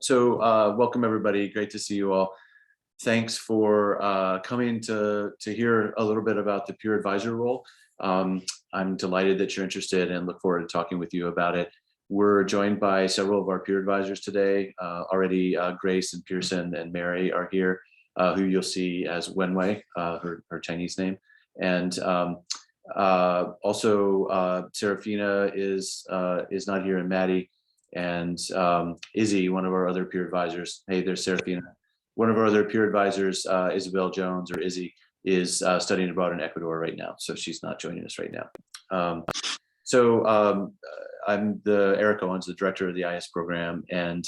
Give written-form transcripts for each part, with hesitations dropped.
Welcome everybody. Great to see you all. Thanks for coming to hear a little bit about the peer advisor role. I'm delighted that you're interested and look forward to talking with you about it. We're joined by several of our peer advisors today. Already Grace and Pearson and Mary are here, who you'll see as Wenwei, her Chinese name. And also Serafina is not here, and Maddie. And Izzy, one of our other peer advisors. Hey, there's Serafina. One of our other peer advisors, Isabel Jones, or Izzy, is studying abroad in Ecuador right now, so she's not joining us right now. I'm Erik Owens, the director of the IS program, and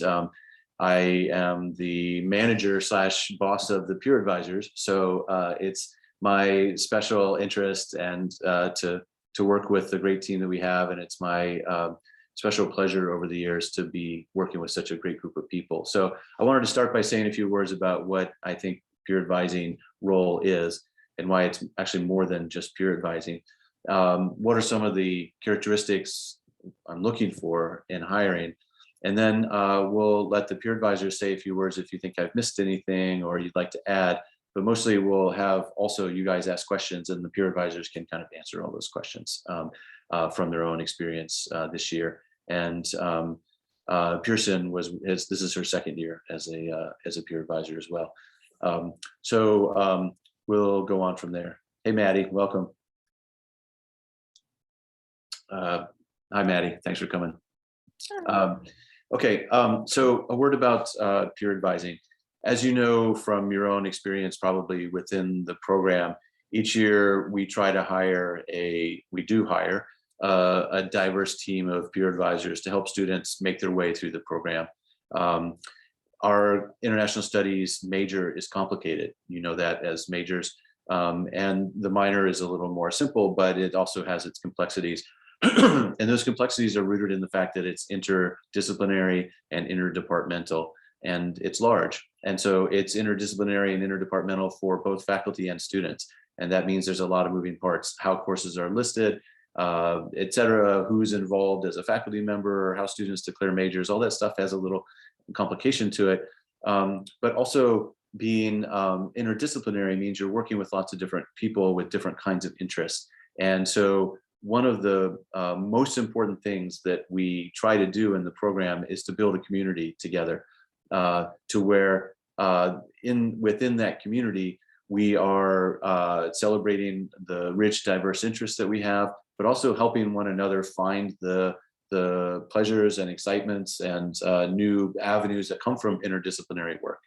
I am the manager / boss of the peer advisors. So it's my special interest and to work with the great team that we have, and it's my special pleasure over the years to be working with such a great group of people. So I wanted to start by saying a few words about what I think peer advising role is and why it's actually more than just peer advising. What are some of the characteristics I'm looking for in hiring? And then we'll let the peer advisors say a few words if you think I've missed anything or you'd like to add, but mostly we'll have also you guys ask questions and the peer advisors can kind of answer all those questions from their own experience this year. And Pearson this is her second year as a peer advisor as well. We'll go on from there. Hey, Maddie, welcome. Hi, Maddie, thanks for coming. So a word about peer advising. As you know from your own experience, probably within the program, each year we try to hire a diverse team of peer advisors to help students make their way through the program. Our international studies major is complicated. You know that as majors, and the minor is a little more simple, but it also has its complexities. And those complexities are rooted in the fact that it's interdisciplinary and interdepartmental, and it's large. And so it's interdisciplinary and interdepartmental for both faculty and students. And that means there's a lot of moving parts, how courses are listed, et cetera, who's involved as a faculty member, or how students declare majors, all that stuff has a little complication to it. But also being interdisciplinary means you're working with lots of different people with different kinds of interests. And so one of the most important things that we try to do in the program is to build a community together to where within that community, we are celebrating the rich, diverse interests that we have, but also helping one another find the pleasures and excitements and new avenues that come from interdisciplinary work.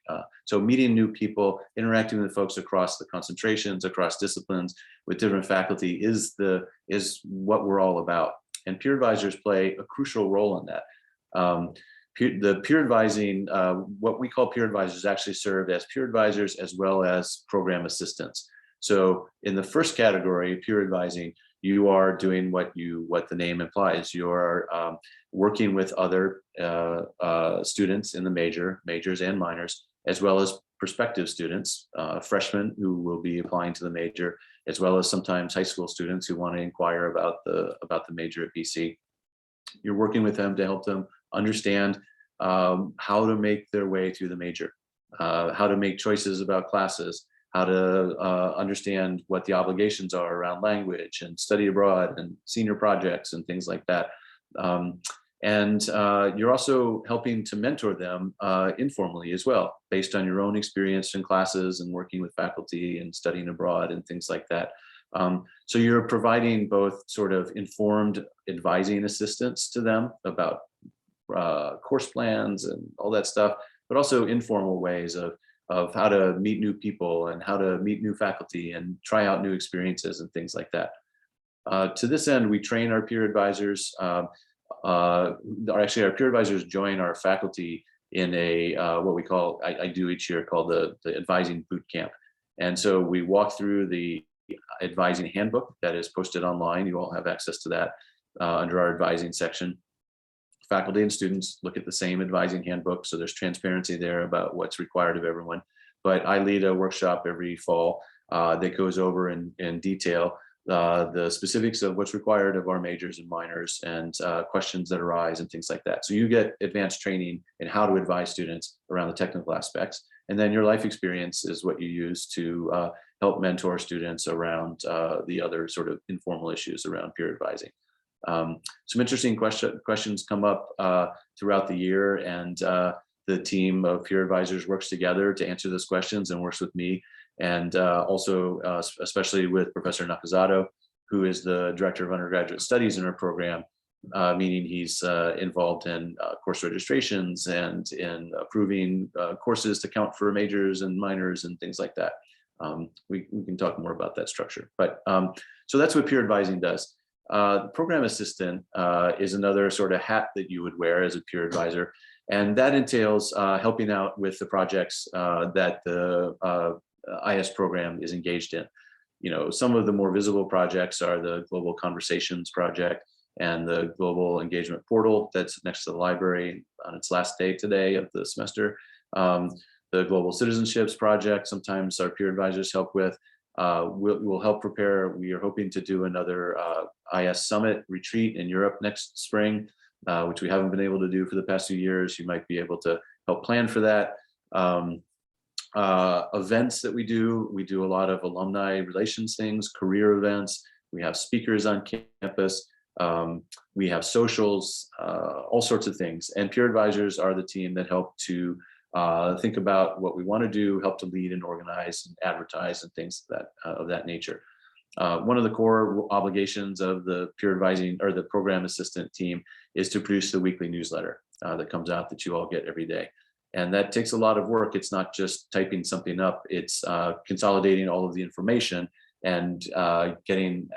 So meeting new people, interacting with folks across the concentrations, across disciplines, with different faculty is what we're all about. And peer advisors play a crucial role in that. The peer advising, what we call peer advisors actually serve as peer advisors as well as program assistants. So in the first category, peer advising, you are doing what the name implies. You are working with other students in the majors and minors, as well as prospective students, freshmen who will be applying to the major, as well as sometimes high school students who want to inquire about the major at BC. You're working with them to help them understand how to make their way through the major, how to make choices about classes, how to understand what the obligations are around language and study abroad and senior projects and things like that. You're also helping to mentor them informally as well, based on your own experience in classes and working with faculty and studying abroad and things like that. So you're providing both sort of informed advising assistance to them about course plans and all that stuff, but also informal ways of how to meet new people and how to meet new faculty and try out new experiences and things like that. To this end, we train our peer advisors. Actually, our peer advisors join our faculty in what we call, I do each year, called the advising boot camp. And so we walk through the advising handbook that is posted online. You all have access to that under our advising section. Faculty and students look at the same advising handbook, so there's transparency there about what's required of everyone. But I lead a workshop every fall that goes over in detail the specifics of what's required of our majors and minors, and questions that arise and things like that. So you get advanced training in how to advise students around the technical aspects. And then your life experience is what you use to help mentor students around the other sort of informal issues around peer advising. Some interesting questions come up throughout the year, and the team of peer advisors works together to answer those questions and works with me. And also, especially with Professor Nakazato, who is the Director of Undergraduate Studies in our program, meaning he's involved in course registrations and in approving courses to count for majors and minors and things like that. We can talk more about that structure. But so that's what peer advising does. The program assistant is another sort of hat that you would wear as a peer advisor. And that entails helping out with the projects that the IS program is engaged in. You know, some of the more visible projects are the Global Conversations Project and the Global Engagement Portal that's next to the library on its last day today of the semester. The Global Citizenships Project, sometimes our peer advisors help with. We'll help prepare. We are hoping to do another IS Summit retreat in Europe next spring, which we haven't been able to do for the past few years. You might be able to help plan for that. Events that we do a lot of alumni relations things, career events. We have speakers on campus. We have socials, all sorts of things. And peer advisors are the team that help to think about what we want to do, help to lead and organize and advertise and things of that nature. One of the core obligations of the peer advising or the program assistant team is to produce the weekly newsletter that comes out that you all get every day. And that takes a lot of work. It's not just typing something up, it's consolidating all of the information and getting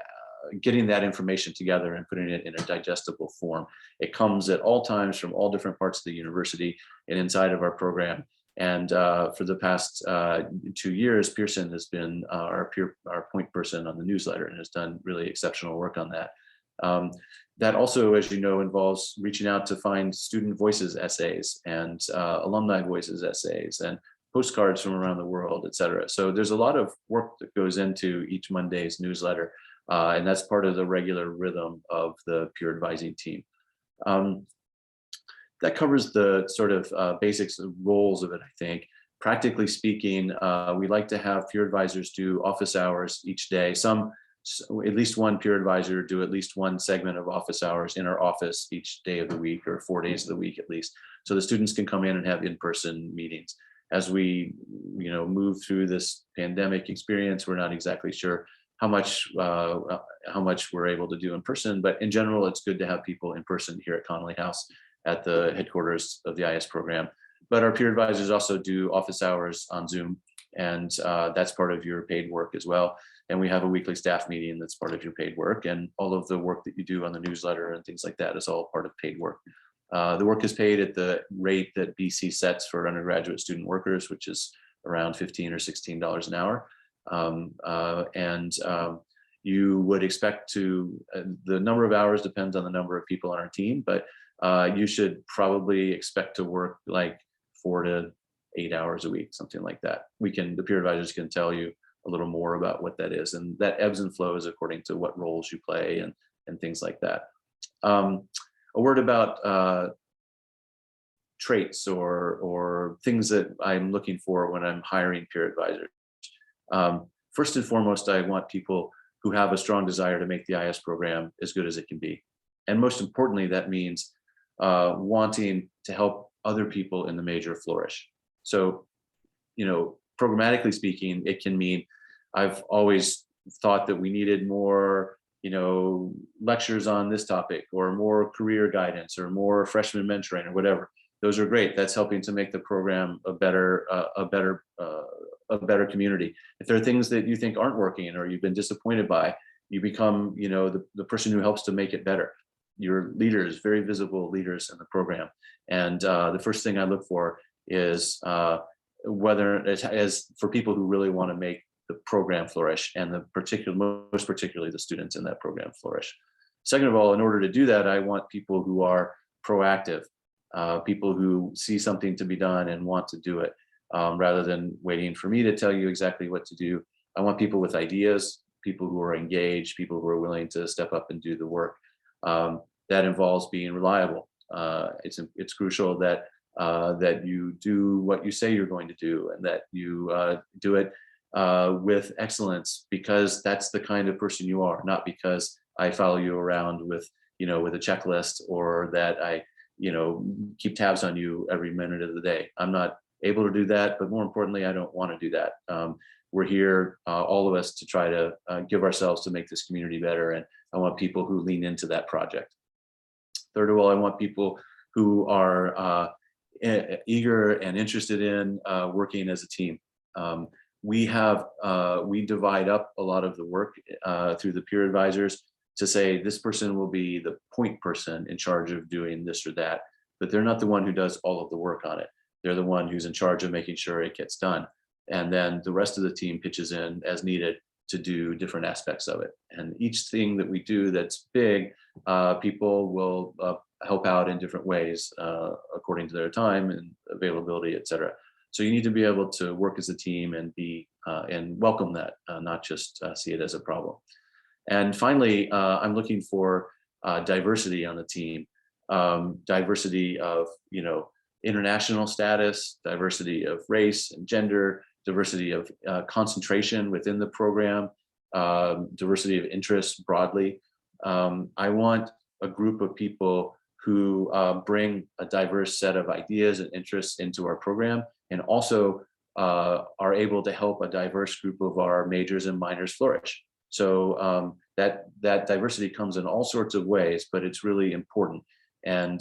that information together and putting it in a digestible form. It comes at all times from all different parts of the university and inside of our program. And for the past 2 years, Pearson has been our point person on the newsletter and has done really exceptional work on that. That also, as you know, involves reaching out to find student voices essays and alumni voices essays and postcards from around the world, et cetera. So there's a lot of work that goes into each Monday's newsletter. And that's part of the regular rhythm of the peer advising team. That covers the sort of basics of roles of it, I think. Practically speaking, we like to have peer advisors do office hours each day. At least one peer advisor do at least one segment of office hours in our office each day of the week, or 4 days of the week at least. So the students can come in and have in-person meetings. As we move through this pandemic experience, we're not exactly sure how much we're able to do in person, but in general, it's good to have people in person here at Connolly House at the headquarters of the IS program. But our peer advisors also do office hours on Zoom, and that's part of your paid work as well. And we have a weekly staff meeting that's part of your paid work, and all of the work that you do on the newsletter and things like that is all part of paid work. The work is paid at the rate that BC sets for undergraduate student workers, which is around $15 or $16 an hour. You would expect the number of hours depends on the number of people on our team, but you should probably expect to work like 4 to 8 hours a week, something like that. The peer advisors can tell you a little more about what that is, and that ebbs and flows according to what roles you play and things like that. A word about traits or things that I'm looking for when I'm hiring peer advisors. First and foremost, I want people who have a strong desire to make the IS program as good as it can be. And most importantly, that means wanting to help other people in the major flourish. So, programmatically speaking, it can mean I've always thought that we needed more, lectures on this topic, or more career guidance, or more freshman mentoring, or whatever. Those are great. That's helping to make the program a better community. If there are things that you think aren't working or you've been disappointed by, you become, the person who helps to make it better. You're leaders, very visible leaders in the program. And the first thing I look for is whether it is for people who really want to make the program flourish, and most particularly the students in that program flourish. Second of all, in order to do that, I want people who are proactive, people who see something to be done and want to do it, rather than waiting for me to tell you exactly what to do. I want people with ideas, people who are engaged, people who are willing to step up and do the work. That involves being reliable. It's crucial that that you do what you say you're going to do, and that you do it with excellence, because that's the kind of person you are, not because I follow you around with, with a checklist, or that I, keep tabs on you every minute of the day. I'm not able to do that, but more importantly, I don't want to do that. We're here, all of us, to try to give ourselves to make this community better, and I want people who lean into that project. Third of all, I want people who are eager and interested in working as a team. We divide up a lot of the work through the peer advisors to say this person will be the point person in charge of doing this or that, but they're not the one who does all of the work on it. They're the one who's in charge of making sure it gets done. And then the rest of the team pitches in as needed to do different aspects of it. And each thing that we do that's big, people will help out in different ways according to their time and availability, et cetera. So you need to be able to work as a team and be and welcome that, not just see it as a problem. And finally, I'm looking for diversity on the team, diversity of international status, diversity of race and gender, diversity of concentration within the program, diversity of interests broadly. I want a group of people who bring a diverse set of ideas and interests into our program, and also are able to help a diverse group of our majors and minors flourish. So that diversity comes in all sorts of ways, but it's really important. And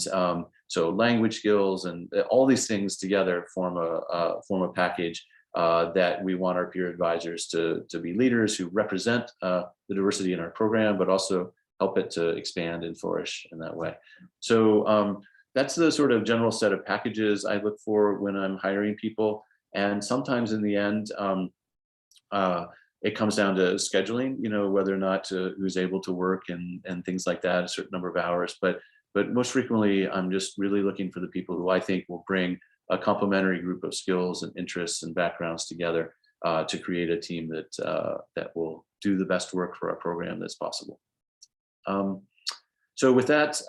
so language skills and all these things together form a package that we want our peer advisors to be leaders who represent the diversity in our program, but also help it to expand and flourish in that way. So that's the sort of general set of packages I look for when I'm hiring people. And sometimes in the end, it comes down to scheduling, whether or not who's able to work and things like that, a certain number of hours. But most frequently, I'm just really looking for the people who I think will bring a complementary group of skills and interests and backgrounds together to create a team that will do the best work for our program that's possible. So with that,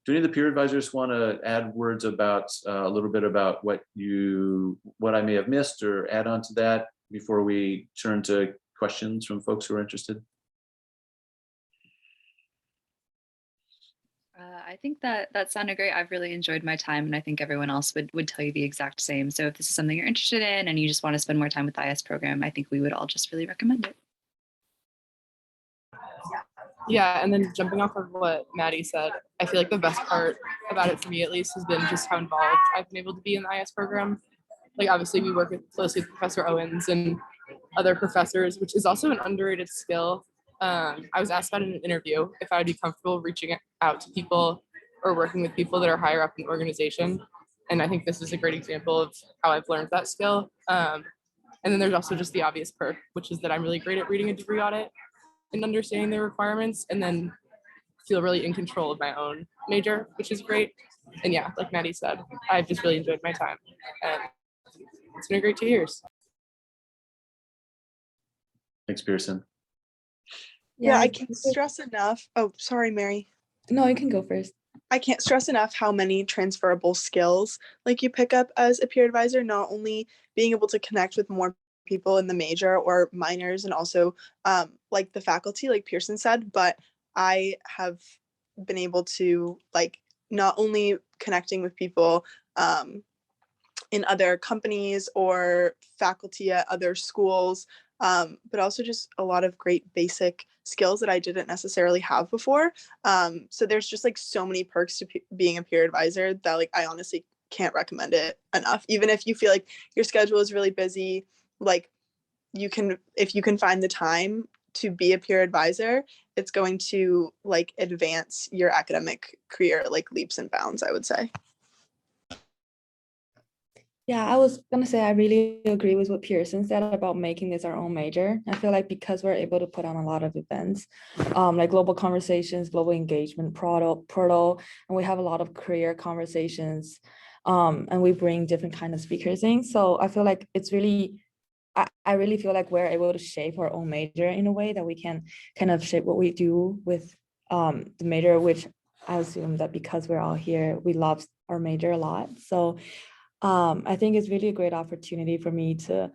do any of the peer advisors want to add words about a little bit about what I may have missed, or add on to that before we turn to questions from folks who are interested? I think that sounded great. I've really enjoyed my time, and I think everyone else would tell you the exact same. So if this is something you're interested in and you just want to spend more time with the IS program, I think we would all just really recommend it. Yeah, and then jumping off of what Maddie said, I feel like the best part about it for me, at least, has been just how involved I've been able to be in the IS program. Like, obviously, we work closely with Professor Owens and other professors, which is also an underrated skill. I was asked about in an interview if I would be comfortable reaching out to people or working with people that are higher up in the organization. And I think this is a great example of how I've learned that skill. And then there's also just the obvious perk, which is that I'm really great at reading a degree audit and understanding the requirements, and then feel really in control of my own major, which is great. And yeah, like Maddie said, I've just really enjoyed my time, and it's been a great 2 years. Thanks, Pearson. Yeah, I can't stress enough. Oh, sorry, Mary. No, you can go first. I can't stress enough how many transferable skills like you pick up as a peer advisor, not only being able to connect with more people in the major or minors, and also like the faculty, like Pearson said, but I have been able to not only connecting with people in other companies or faculty at other schools, but also just a lot of great basic skills that I didn't necessarily have before. So there's just so many perks to being a peer advisor that I honestly can't recommend it enough. Even if you feel like your schedule is really busy, if you can find the time to be a peer advisor, it's going to advance your academic career leaps and bounds, I would say. Yeah, I was gonna say I really agree with what Pearson said about making this our own major. I feel like because we're able to put on a lot of events, like global conversations, global engagement, portal, and we have a lot of career conversations, and we bring different kind of speakers in. So I feel like it's really I really feel like we're able to shape our own major in a way that we can kind of shape what we do with the major, which I assume that because we're all here, we love our major a lot. So I think it's really a great opportunity for me to,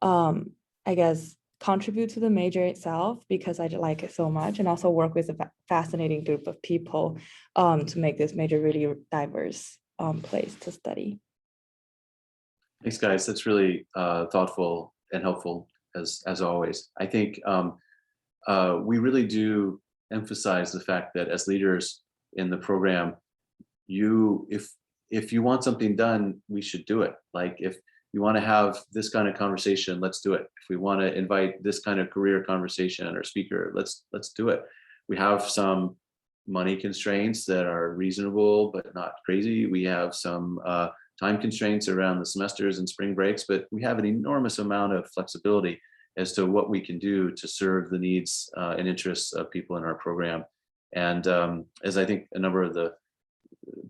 I guess, contribute to the major itself because I like it so much, and also work with a fascinating group of people to make this major really diverse place to study. Thanks, guys. That's really thoughtful and helpful as always. I think we really do emphasize the fact that as leaders in the program, if you want something done, we should do it. Like if you want to have this kind of conversation, let's do it. If we want to invite this kind of career conversation or speaker, let's do it. We have some money constraints that are reasonable but not crazy. We have some time constraints around the semesters and spring breaks, but we have an enormous amount of flexibility as to what we can do to serve the needs and interests of people in our program. And as I think a number of the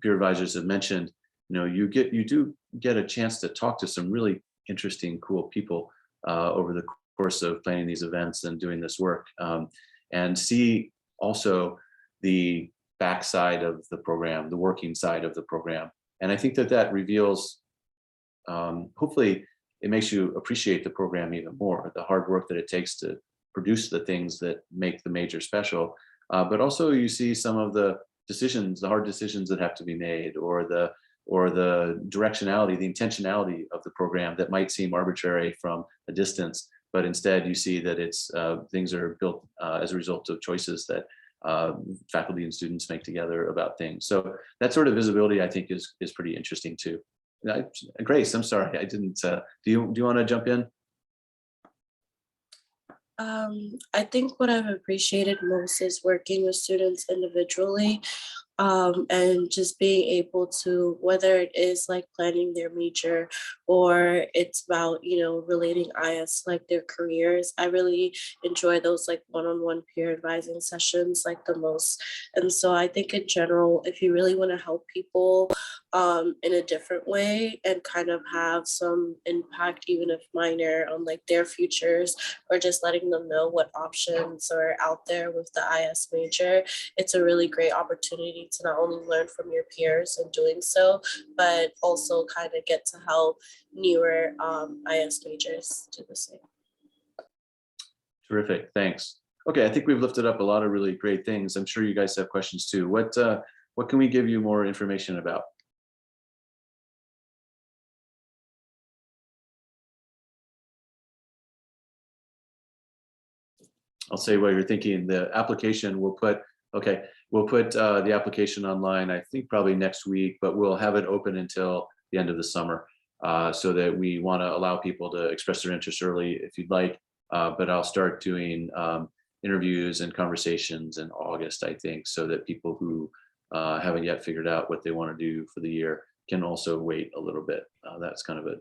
peer advisors have mentioned, you do get a chance to talk to some really interesting, cool people over the course of planning these events and doing this work, and see also the backside of the program, the working side of the program. And I think that reveals, hopefully, it makes you appreciate the program even more, the hard work that it takes to produce the things that make the major special. But also you see some of the decisions, the hard decisions that have to be made, or the directionality, the intentionality of the program that might seem arbitrary from a distance, but instead you see that it's things are built as a result of choices that faculty and students make together about things. So that sort of visibility, I think, is pretty interesting too. Grace, I'm sorry, I didn't. Do you want to jump in? I think what I've appreciated most is working with students individually, and just being able to, whether it is like planning their major or it's about, relating IS like their careers. I really enjoy those like one-on-one peer advising sessions like the most. And so I think in general, if you really want to help people in a different way and kind of have some impact, even if minor, on like their futures, or just letting them know what options are out there with the IS major, it's a really great opportunity to not only learn from your peers in doing so, but also kind of get to help newer IS majors do the same. Terrific, thanks. Okay, I think we've lifted up a lot of really great things. I'm sure you guys have questions too. What can we give you more information about? I'll say while you're thinking, the application we'll put the application online, I think probably next week, but we'll have it open until the end of the summer, so that we want to allow people to express their interest early if you'd like. But I'll start doing interviews and conversations in August, I think, so that people who haven't yet figured out what they want to do for the year can also wait a little bit. That's kind of a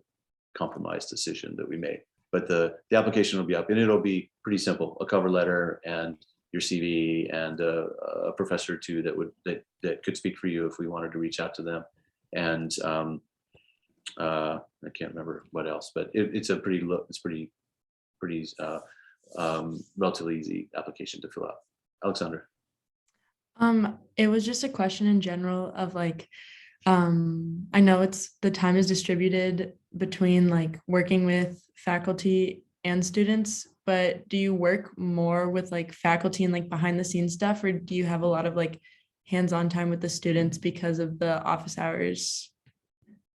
compromise decision that we made. But the application will be up, and it'll be pretty simple: a cover letter and your CV and a professor or two that could speak for you if we wanted to reach out to them. And I can't remember what else, but it's pretty relatively easy application to fill out. Alexander. It was just a question in general of like, I know the time is distributed between like working with faculty and students, but do you work more with like faculty and like behind the scenes stuff, or do you have a lot of like hands-on time with the students because of the office hours?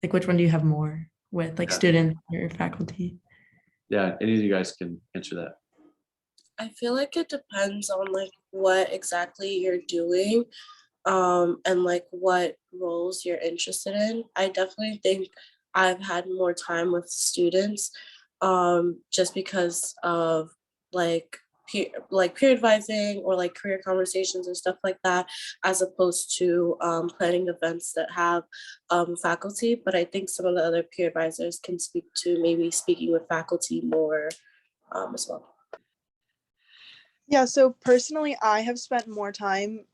Like which one do you have more with, like students or faculty? Yeah, any of you guys can answer that. I feel like it depends on like what exactly you're doing, and like what roles you're interested in. I definitely think I've had more time with students, just because of like peer advising or like career conversations and stuff like that, as opposed to planning events that have faculty. But I think some of the other peer advisors can speak to maybe speaking with faculty more as well. Yeah, so personally, I have spent more time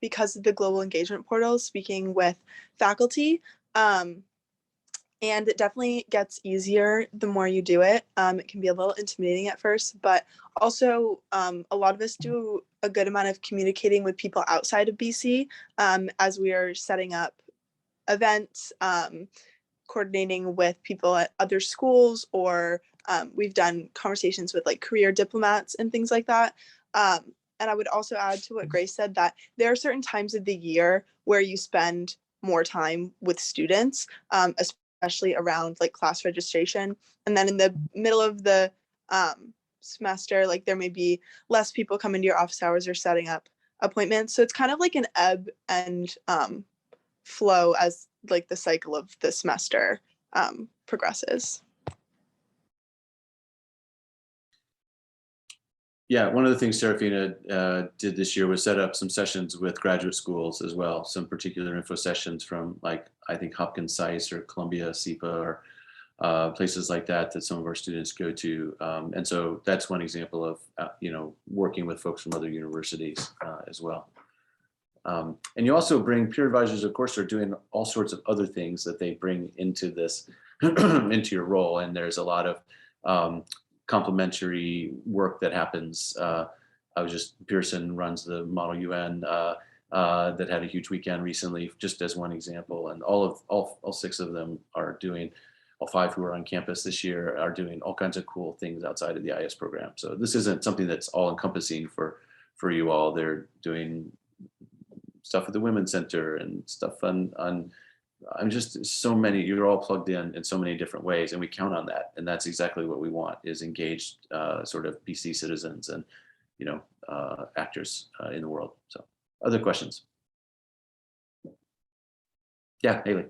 because of the global engagement portal speaking with faculty. And it definitely gets easier the more you do it. It can be a little intimidating at first, but also a lot of us do a good amount of communicating with people outside of BC as we are setting up events, coordinating with people at other schools, or we've done conversations with like career diplomats and things like that. And I would also add to what Grace said that there are certain times of the year where you spend more time with students, especially around like class registration. And then in the middle of the semester, like there may be less people coming to your office hours or setting up appointments. So it's kind of like an ebb and flow as like the cycle of the semester progresses. Yeah, one of the things Serafina did this year was set up some sessions with graduate schools as well, some particular info sessions from like, I think Hopkins SAIS or Columbia SIPA or places like that that some of our students go to. And so that's one example of, working with folks from other universities as well. And you also bring peer advisors, of course, are doing all sorts of other things that they bring into this, into your role. And there's a lot of complementary work that happens. Pearson runs the Model UN that had a huge weekend recently, just as one example. And all 6 of them are doing, all 5 who are on campus this year are doing all kinds of cool things outside of the IS program. So this isn't something that's all encompassing for you all. They're doing stuff at the Women's Center and stuff on I'm just so many, you're all plugged in so many different ways, and we count on that. And that's exactly what we want, is engaged sort of BC citizens and, actors in the world. So other questions? Yeah, Haley.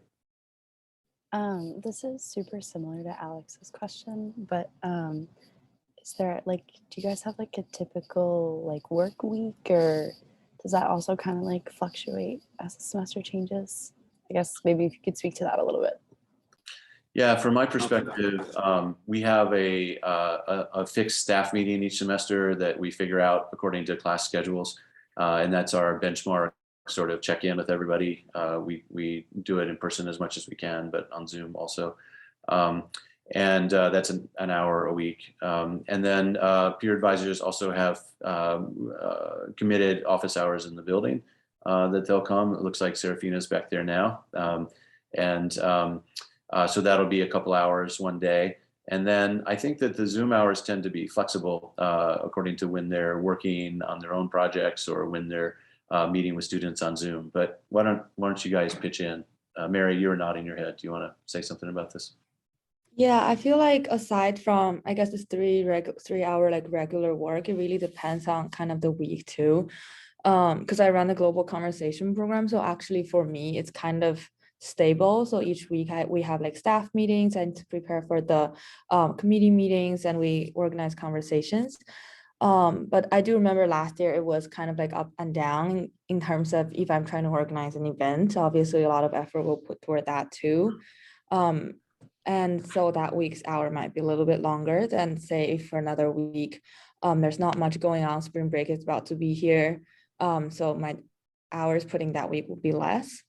This is super similar to Alex's question, but is there do you guys have like a typical like work week, or does that also kind of like fluctuate as the semester changes? I guess maybe if you could speak to that a little bit. Yeah, from my perspective, we have a fixed staff meeting each semester that we figure out according to class schedules, and that's our benchmark sort of check in with everybody. We do it in person as much as we can, but on Zoom also. And that's an hour a week. And then peer advisors also have committed office hours in the building that they'll come. It looks like Serafina's back there now. So that'll be a couple hours one day. And then I think that the Zoom hours tend to be flexible according to when they're working on their own projects or when they're meeting with students on Zoom. But why don't you guys pitch in? Mary, you're nodding your head. Do you want to say something about this? Yeah, I feel like aside from, I guess, this 3 hour like regular work, it really depends on kind of the week too. Because I run the global conversation program. So actually for me, it's kind of stable. So each week we have like staff meetings and to prepare for the committee meetings, and we organize conversations. But I do remember last year it was kind of like up and down in terms of if I'm trying to organize an event. Obviously a lot of effort will put toward that too. And so that week's hour might be a little bit longer than say if for another week there's not much going on, spring break is about to be here. So my hours putting that week will be less.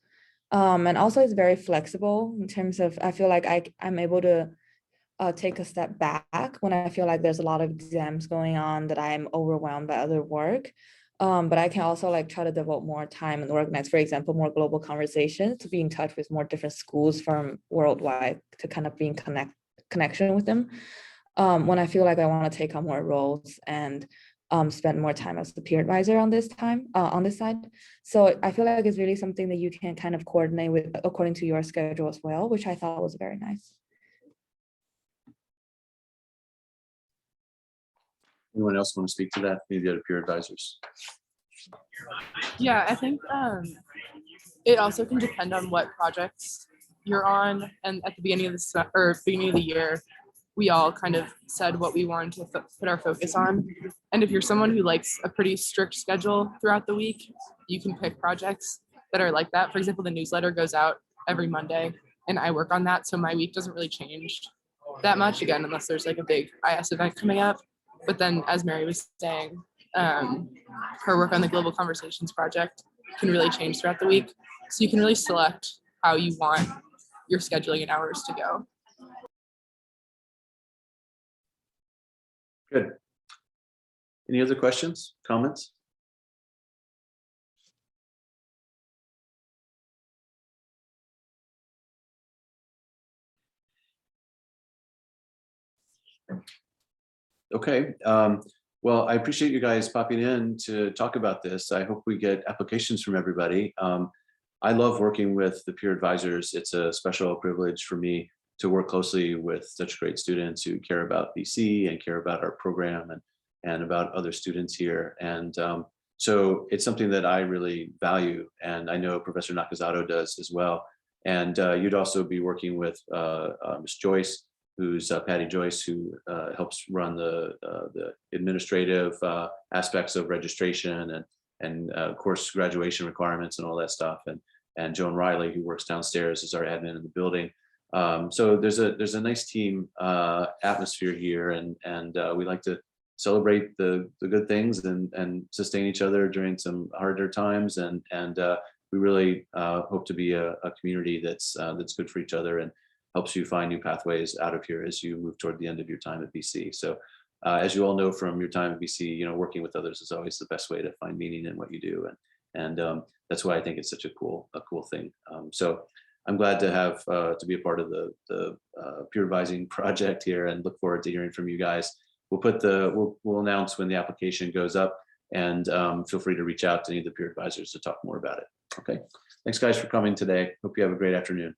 And also it's very flexible in terms of, I feel like I'm able to take a step back when I feel like there's a lot of exams going on that I'm overwhelmed by other work. But I can also like try to devote more time and organize, for example, more global conversations, to be in touch with more different schools from worldwide, to kind of be in connection with them. When I feel like I want to take on more roles and spend more time as the peer advisor on this side. So I feel like it's really something that you can kind of coordinate with according to your schedule as well, which I thought was very nice. Anyone else want to speak to that? Maybe the other peer advisors. Yeah, I think it also can depend on what projects you're on. And at the beginning of the year, we all kind of said what we wanted to put our focus on. And if you're someone who likes a pretty strict schedule throughout the week, you can pick projects that are like that. For example, the newsletter goes out every Monday and I work on that. So my week doesn't really change that much, again, unless there's like a big IS event coming up. But then as Mary was saying, her work on the Global Conversations project can really change throughout the week. So you can really select how you want you're scheduling in hours to go. Good. Any other questions, comments? Okay. Well, I appreciate you guys popping in to talk about this. I hope we get applications from everybody. I love working with the peer advisors. It's a special privilege for me to work closely with such great students who care about BC and care about our program and about other students here. And so it's something that I really value, and I know Professor Nakazato does as well. And you'd also be working with Ms. Joyce, who's Patty Joyce, who helps run the administrative aspects of registration and of course graduation requirements and all that stuff. And Joan Riley, who works downstairs, is our admin in the building. So there's a nice team atmosphere here, and we like to celebrate the good things and sustain each other during some harder times. And we really hope to be a community that's good for each other and helps you find new pathways out of here as you move toward the end of your time at BC. So as you all know from your time at BC, working with others is always the best way to find meaning in what you do. And that's why I think it's such a cool thing. So I'm glad to have to be a part of the peer advising project here, and look forward to hearing from you guys. We'll announce when the application goes up, and feel free to reach out to any of the peer advisors to talk more about it. Okay. Thanks guys for coming today. Hope you have a great afternoon.